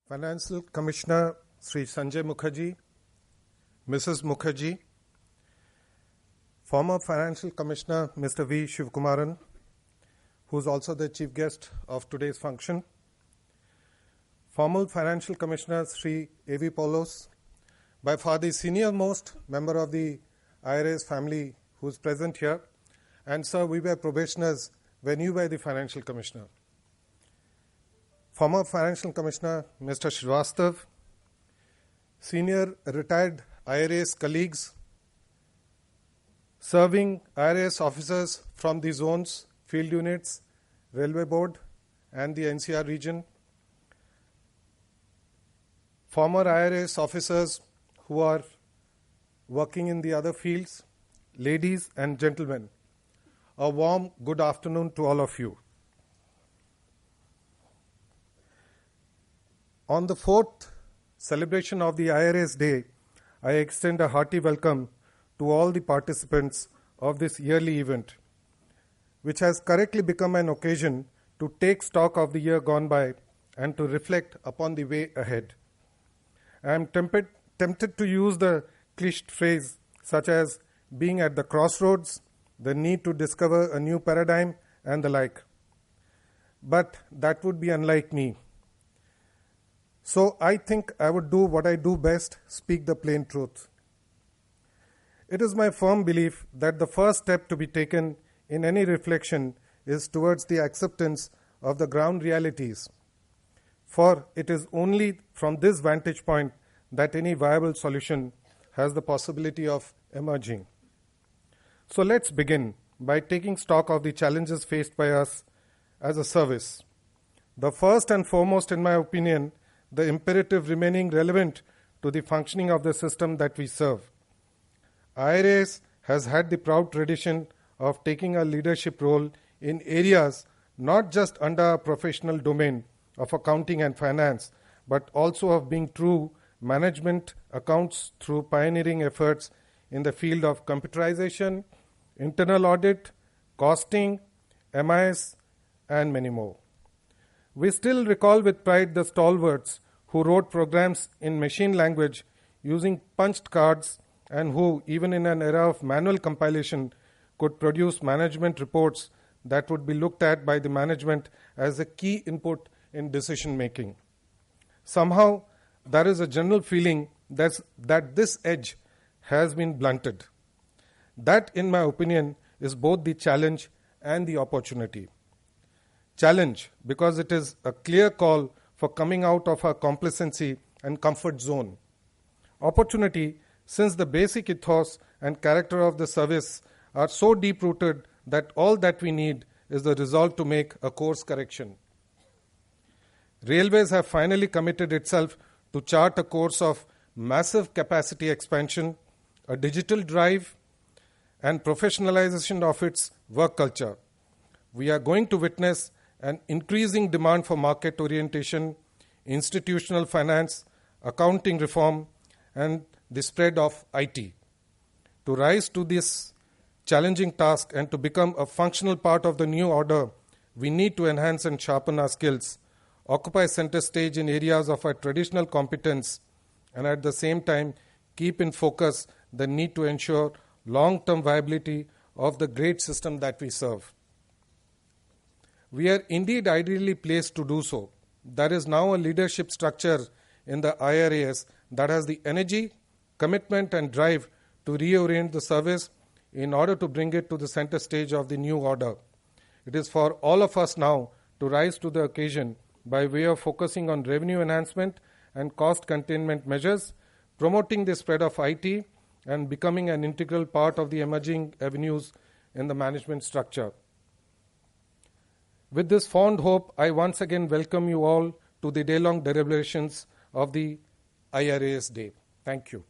Financial Commissioner Sri Sanjay Mukherjee, Mrs. Mukherjee, former Financial Commissioner Mr. V. Shivkumaran, who is also the chief guest of today's function, former Financial Commissioner Sri A.V. Paulos, by far the senior most member of the IRAS family who is present here, and sir, we were probationers when you were the Financial Commissioner. Former Financial Commissioner Mr. Srivastav, senior retired IRAS colleagues, serving IRAS officers from the zones, field units, Railway Board and the NCR region, former IRAS officers who are working in the other fields, ladies and gentlemen, a warm good afternoon to all of you. On the fourth celebration of the IRAS Day, I extend a hearty welcome to all the participants of this yearly event, which has correctly become an occasion to take stock of the year gone by and to reflect upon the way ahead. I am tempted to use the cliched phrase such as being at the crossroads, the need to discover a new paradigm and the like. But that would be unlike me. So I think I would do what I do best, speak the plain truth. It is my firm belief that the first step to be taken in any reflection is towards the acceptance of the ground realities. For it is only from this vantage point that any viable solution has the possibility of emerging. So let's begin by taking stock of the challenges faced by us as a service. The first and foremost, in my opinion, the imperative remaining relevant to the functioning of the system that we serve. IRAS has had the proud tradition of taking a leadership role in areas not just under our professional domain of accounting and finance, but also of being true management accounts through pioneering efforts in the field of computerization, internal audit, costing, MIS, and many more. We still recall with pride the stalwarts who wrote programs in machine language using punched cards and who, even in an era of manual compilation, could produce management reports that would be looked at by the management as a key input in decision making. Somehow, there is a general feeling that this edge has been blunted. That, in my opinion, is both the challenge and the opportunity. Challenge, because it is a clear call for coming out of our complacency and comfort zone. Opportunity, since the basic ethos and character of the service are so deep-rooted that all that we need is the resolve to make a course correction. Railways have finally committed itself to chart a course of massive capacity expansion, a digital drive, and professionalization of its work culture. We are going to witness an increasing demand for market orientation, institutional finance, accounting reform, and the spread of IT. To rise to this challenging task and to become a functional part of the new order, we need to enhance and sharpen our skills, occupy center stage in areas of our traditional competence, and at the same time keep in focus the need to ensure long-term viability of the great system that we serve. We are indeed ideally placed to do so. There is now a leadership structure in the IRAS that has the energy, commitment and drive to reorient the service in order to bring it to the center stage of the new order. It is for all of us now to rise to the occasion by way of focusing on revenue enhancement and cost containment measures, promoting the spread of IT and becoming an integral part of the emerging avenues in the management structure. With this fond hope, I once again welcome you all to the day-long deliberations of the IRAS Day. Thank you.